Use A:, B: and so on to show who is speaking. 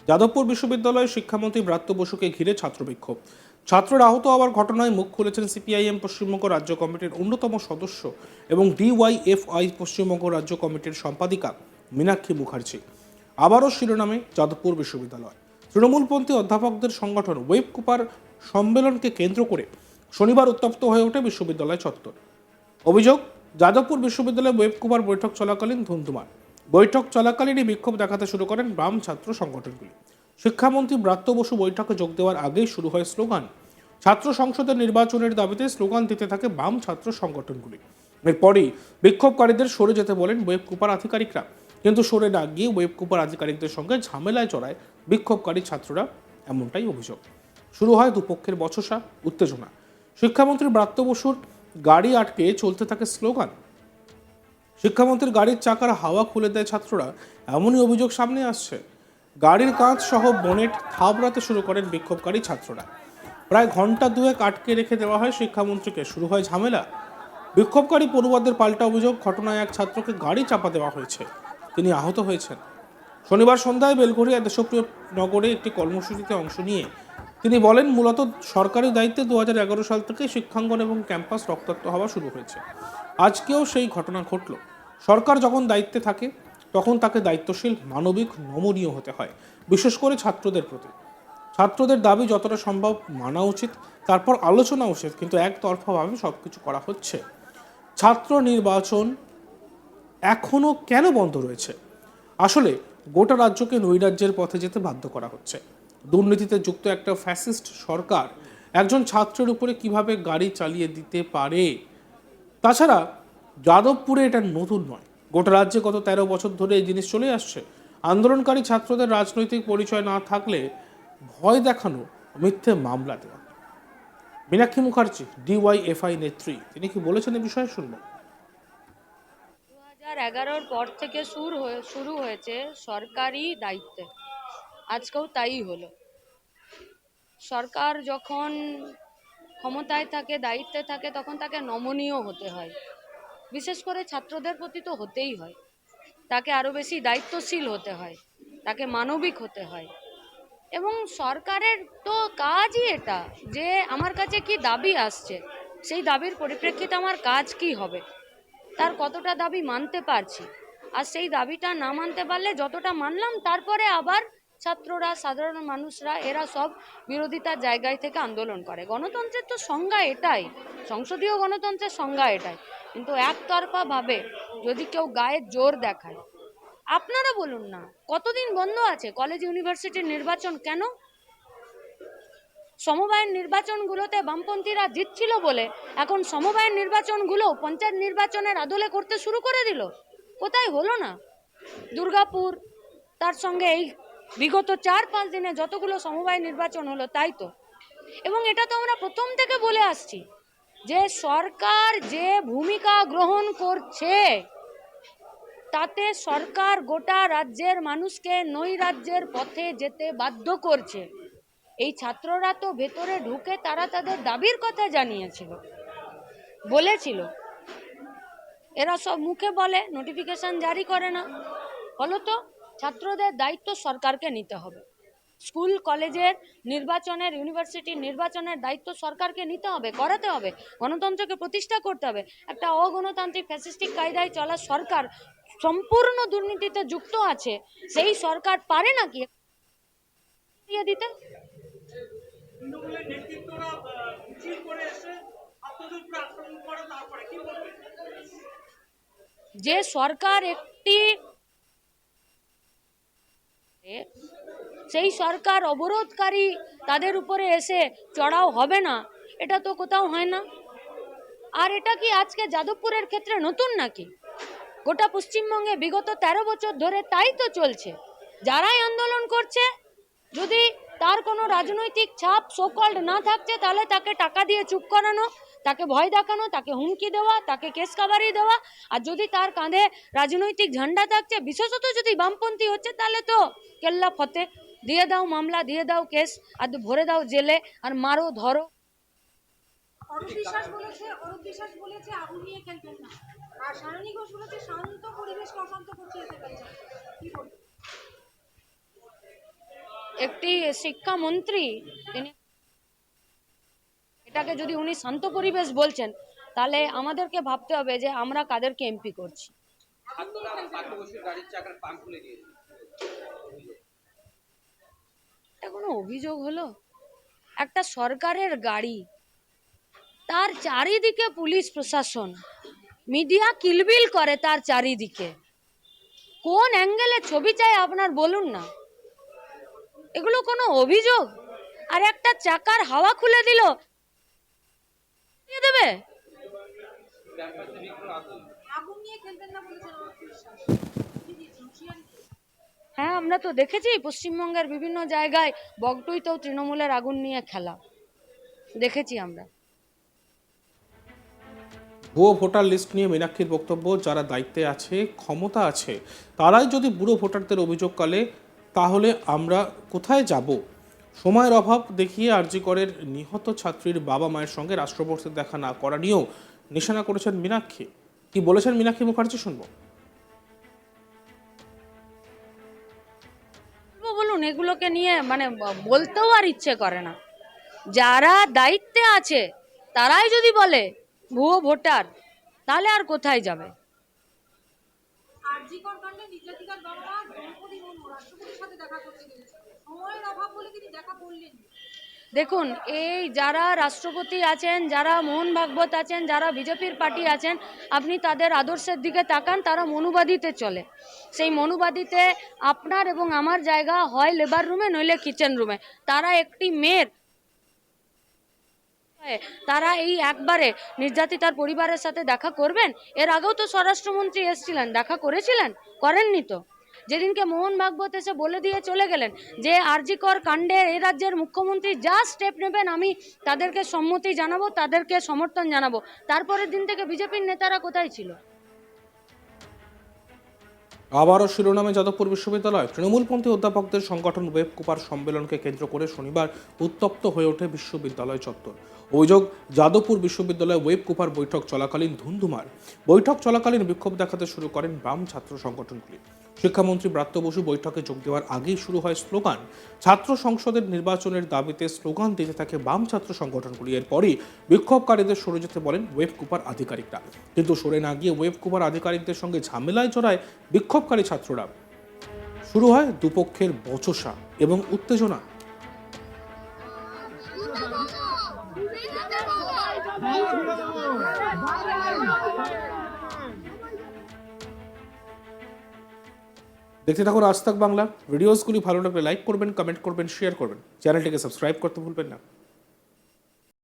A: যাদবপুর বিশ্ববিদ্যালয়ের শিক্ষামন্ত্রী ব্রাত্য বসুকে ঘিরে ছাত্র বিক্ষোভ। ছাত্ররা আহত হওয়ার ঘটনায় মুখ খুলেছেন সিপিআইএম পশ্চিমবঙ্গ রাজ্য কমিটির অন্যতম সদস্য এবং ডিওয়াইএফআই পশ্চিমবঙ্গ রাজ্য কমিটির সম্পাদিকা মীনাক্ষী মুখার্জি। আবারও শিরোনামে যাদবপুর বিশ্ববিদ্যালয়। তৃণমূলপন্থী অধ্যাপকদের সংগঠন ওয়েব কুপার সম্মেলনকে কেন্দ্র করে শনিবার উত্তপ্ত হয়ে ওঠে বিশ্ববিদ্যালয় চত্বর। অভিযোগ, যাদবপুর বিশ্ববিদ্যালয়ে ওয়েব কুপার বৈঠক চলাকালীন ধুন্ধুমার। বৈঠক চলাকালীনই বিক্ষোভ দেখাতে শুরু করেন বাম ছাত্র সংগঠনগুলি। শিক্ষামন্ত্রী ব্রাত্য বসু বৈঠকে যোগ দেওয়ার আগেই শুরু হয় স্লোগান। ছাত্র সংসদের নির্বাচনের দাবিতে স্লোগান দিতে থাকে বাম ছাত্র সংগঠনগুলি। এরপরই বিক্ষোভকারীদের সরে যেতে বলেন ওয়েব কুপার আধিকারিকরা, কিন্তু সরে না গিয়ে ওয়েব কুপার আধিকারিকদের সঙ্গে ঝামেলায় জড়ায় বিক্ষোভকারী ছাত্ররা, এমনটাই অভিযোগ। শুরু হয় দুপক্ষের বচসা, উত্তেজনা। শিক্ষামন্ত্রী ব্রাত্য বসুর গাড়ি আটকে চলতে থাকে স্লোগান। শিক্ষামন্ত্রীর গাড়ির চাকার হাওয়া খুলে দেয় ছাত্ররা, এমনই অভিযোগ সামনে আসছে। গাড়ির কাঁচ সহ বনেট থাবড়াতে শুরু করেন বিক্ষোভকারী ছাত্ররা। প্রায় ঘন্টা দুয়েক আটকে রেখে দেওয়া হয় শিক্ষামন্ত্রীকে, শুরু হয় ঝামেলা। বিক্ষোভকারী পড়ুয়াদের পাল্টা অভিযোগ, ঘটনায় এক ছাত্রকে গাড়ি চাপা দেওয়া হয়েছে, তিনি আহত হয়েছেন। শনিবার সন্ধ্যায় বেলঘরিয়া দেশপ্রিয় নগরে একটি কর্মসূচিতে অংশ নিয়ে তিনি বলেন, মূলত সরকারি দায়িত্বে 2011 সাল থেকে শিক্ষাঙ্গন এবং ক্যাম্পাস রক্তাক্ত হওয়া শুরু হয়েছে। আজকেও সেই ঘটনা ঘটল। সরকার যখন দায়িত্বে থাকে তখন তাকে দায়িত্বশীল, মানবিক, নমনীয় হতে হয়, বিশেষ করে ছাত্রদের প্রতি। ছাত্রদের দাবি যতটা সম্ভব মানা উচিত, তারপর আলোচনা উচিত, কিন্তু একতরফাভাবে সবকিছু করা হচ্ছে। ছাত্র নির্বাচন এখনো কেন বন্ধ রয়েছে? আসলে গোটা রাজ্যকে নৈরাজ্যের পথে যেতে বাধ্য করা হচ্ছে। দুর্নীতিতে যুক্ত একটা ফ্যাসিস্ট সরকার একজন ছাত্রের উপরে কিভাবে গাড়ি চালিয়ে দিতে পারে? তাছাড়া যাদবপুরে এটা নতুন নয়, গোটা রাজ্যে গত 13 বছর ধরে এই জিনিস চলে আসছে। আন্দোলনকারী ছাত্রদের রাজনৈতিক পরিচয় না থাকলে ভয় দেখানো, মিথ্যে মামলা দেওয়া। মীনাক্ষী মুখার্জি, ডিওয়াইএফআই নেত্রী, তিনি কি বলেছেন এই বিষয়ে শুনবো।
B: 2011 পর থেকে শুরু হয়েছে সরকারি দায়িত্বে, আজকেও তাই হলো। সরকার যখন ক্ষমতায় থাকে, দায়িত্বে থাকে, তখন তাকে নমনীয় হতে হয়। বিশেষ করে ছাত্রদের প্রতি তো হতেই হয়। তাকে আরো বেশি দায়িত্বশীল হতে হয়, তাকে মানবিক হতে হয়। এবং সরকারের তো কাজই এটা, যে আমার কাছে কি দাবি আসছে, সেই দাবির পরিপ্রেক্ষিতে আমার কাজ কি হবে, তার কতটা দাবি মানতে পারছি। আর সেই দাবিটা না মানতে পারলে যতটা মানলাম, তারপরে আবার ছাত্ররা, সাধারণ মানুষরা, এরা সব বিরোধিতার জায়গায় থেকে আন্দোলন করে। গণতন্ত্রের তো সংজ্ঞা এটাই, সংসদীয় গণতন্ত্রের সংজ্ঞা এটাই। কিন্তু একতরফা ভাবে যদি কেউ গায়ে জোর দেখায়, আপনারা বলুন না, কতদিন বন্ধ আছে কলেজ ইউনিভার্সিটির নির্বাচন? কেন? সমবায়ের নির্বাচনগুলোতে বামপন্থীরা জিতছিল বলে এখন সমবায়ের নির্বাচনগুলো পঞ্চায়েত নির্বাচনের আদলে করতে শুরু করে দিল। কোথায় হলো না? দুর্গাপুর, তার সঙ্গে এই বিগত 4-5 দিনে যতগুলো সমবায় নির্বাচন হলো, তাই তো। এবং এটা তো আমরা প্রথম থেকে বলে আসছি যে সরকার যে ভূমিকা গ্রহণ করছে, তাতে সরকার গোটা রাজ্যের মানুষকে নৈরাজ্যের পথে যেতে বাধ্য করছে। এই ছাত্ররা তো ভেতরে ঢুকে তারা তাদের দাবির কথা জানিয়েছিল, বলেছিল। এরা সব মুখে বলে, নোটিফিকেশন জারি করে না। ফলত ছাত্রদের দায়িত্ব সরকারকে নিতে হবে। স্কুল কলেজের নির্বাচনের, ইউনিভার্সিটির নির্বাচনের দায়িত্ব সরকারকে নিতে হবে, করাতে হবে। গণতন্ত্রকে প্রতিষ্ঠা করতে হবে। একটা অগণতান্ত্রিক ফ্যাসিস্টিক কায়দায় চলা সরকার সম্পূর্ণ দুর্নীতিতে যুক্ত আছে, সেই সরকার পারে নাকি দিয়ে দিতে? যে সরকার একটি, সেই সরকার অবরোধকারী তাদের উপরে এসে চড়াও হবে না, এটা তো কোথাও হয় না। আর এটা কি আজকে যাদবপুরের ক্ষেত্রে নতুন নাকি? গোটা পশ্চিমবঙ্গে বিগত 13 বছর ধরে তাই তো চলছে। যারাই আন্দোলন করছে, যদি তার কোনো রাজনৈতিক ছাপ সোকল্ড না থাকছে, তাহলে তাকে টাকা দিয়ে চুপ করানো, তাকে ভয় দেখানো, তাকে হুমকি দেওয়া, তাকে কেস কাবারি দেওয়া। আর যদি তার কাঁধে রাজনৈতিক ঝান্ডা থাকছে, বিশেষত যদি বামপন্থী হচ্ছে, তাহলে তো কেল্লা ফতে, দিয়ে দাও মামলা, দিয়ে দাও কেস, আর ভরে দাও জেলে, আর মারো, ধরো।
C: অরূপ বিশ্বাস বলেছে আগুন নিয়ে খেলবেন না, আর সায়নী ঘোষ বলেছে শান্ত পরিবেশকে অশান্ত করছে এসে গেছে। কি বলবো?
B: একটি শিক্ষামন্ত্রী তিনি এটাকে যদি উনি শান্ত পরিবেশ বলছেন, তাহলে আমাদেরকে ভাবতে হবে যে আমরা কাদেরকে এমপি করছি। এটা কোনো অভিযোগ হলো? একটা সরকারের গাড়ি, তার চারিদিকে পুলিশ প্রশাসন, মিডিয়া কিলবিল করে তার চারিদিকে। কোন অ্যাঙ্গেলে ছবি চাই আপনার বলুন না, এগুলো কোনো অভিযোগ? আর একটা চাকার হাওয়া খুলে দিল, দিয়ে দেবে।
C: আগুন নিয়ে খেলবেন না বলেছেন আমার বিশ্বাস
B: হ্যাঁ, আমরা তো দেখেছি পশ্চিমবঙ্গের বিভিন্ন জায়গায় বগটুইতেও তৃণমূলের আগুন নিয়ে খেলা দেখেছি আমরা।
A: ভুয়ো ভোটার লিস্ট নিয়ে মীনাক্ষীর বক্তব্য, যারা দায়িত্বে আছে, ক্ষমতা আছে, তারাই যদি বুড়ো ভোটারদের অভিযোগ করে তাহলে আমরা কোথায় যাব? সময়ের অভাব দেখিয়ে আরজি করের নিহত ছাত্রীর বাবা মায়ের সঙ্গে রাষ্ট্রপতির দেখা না করা নিয়েও নিশানা করেছেন মীনাক্ষী। কি বলেছেন মীনাক্ষী মুখার্জি শুনবো।
B: বলুন, এগুলোকে নিয়ে মানে বলতেও আর ইচ্ছে করে না। যারা দায়িত্বে আছে তারাই যদি বলে ভুয়ো ভোটার, তাহলে আর কোথায় যাবে?
C: আরজিকর কাণ্ডে নির্যাতিতার বাবা দ্রৌপদী মুর্মু রাষ্ট্রপতির সাথে দেখা করতে গিয়েছিল, সময়ের অভাব বলে তিনি দেখা করলেন।
B: দেখুন, এই যারা রাষ্ট্রপতি আছেন, যারা মোহন ভাগবত আছেন, যারা বিজেপির পার্টি আছেন, আপনি তাদের আদর্শের দিকে তাকান, তারা মনুবাদীতে চলে। সেই মনুবাদীতে আপনার এবং আমার জায়গা হয় লেবার রুমে, নইলে কিচেন রুমে। তারা একটি মেয়ের, তারা এই একবারে নির্যাতিতার পরিবারের সাথে দেখা করবেন? এর আগেও তো স্বরাষ্ট্রমন্ত্রী এসেছিলেন, দেখা করেছিলেন? করেননি তো। যেদিনকে মোহন ভাগবত এসে বলে দিয়ে চলে গেলেন যে আরজিকর কাণ্ডে এই রাজ্যের মুখ্যমন্ত্রী যা স্টেপ নেবেন আমি তাদেরকে সম্মতি জানাবো, তাদেরকে সমর্থন জানাবো, তারপরের দিন থেকে বিজেপির নেতারা কোথায় ছিল?
A: আবারও শিরোনামে যাদবপুর বিশ্ববিদ্যালয়। তৃণমূলপন্থী অধ্যাপকদের সংগঠন ওয়েব কুপার সম্মেলনকে কেন্দ্র করে শনিবার উত্তপ্ত হয়ে ওঠে বিশ্ববিদ্যালয় চত্বর। অভিযোগ, যাদবপুর বিশ্ববিদ্যালয়ে ওয়েব কুপার বৈঠক চলাকালীন ধুন্ধুমার। বৈঠক চলাকালীন বিক্ষোভ দেখাতে শুরু করেন বাম ছাত্র সংগঠনগুলি। শিক্ষামন্ত্রী ব্রাত্য বসু বৈঠকে যোগ দেওয়ার আগেই শুরু হয় স্লোগান। ছাত্র সংসদের নির্বাচনের দাবিতে স্লোগান দিতে থাকে বাম ছাত্র সংগঠনগুলি। এরপরই বিক্ষোভকারীদের সরে যেতে বলেন ওয়েব কুপার আধিকারিকরা, কিন্তু সরে না গিয়ে ওয়েব কুপার আধিকারিকদের সঙ্গে ঝামেলায় জড়ায় বিক্ষোভকারী ছাত্ররা। শুরু হয় দুপক্ষের বচসা এবং উত্তেজনা। দেখতে থাকুন আজ তাক বাংলা। ভিডিওসগুলি ভালো লাগলে লাইক করবেন, কমেন্ট করবেন, শেয়ার করবেন। চ্যানেলটিকে সাবস্ক্রাইব করতে ভুলবেন না।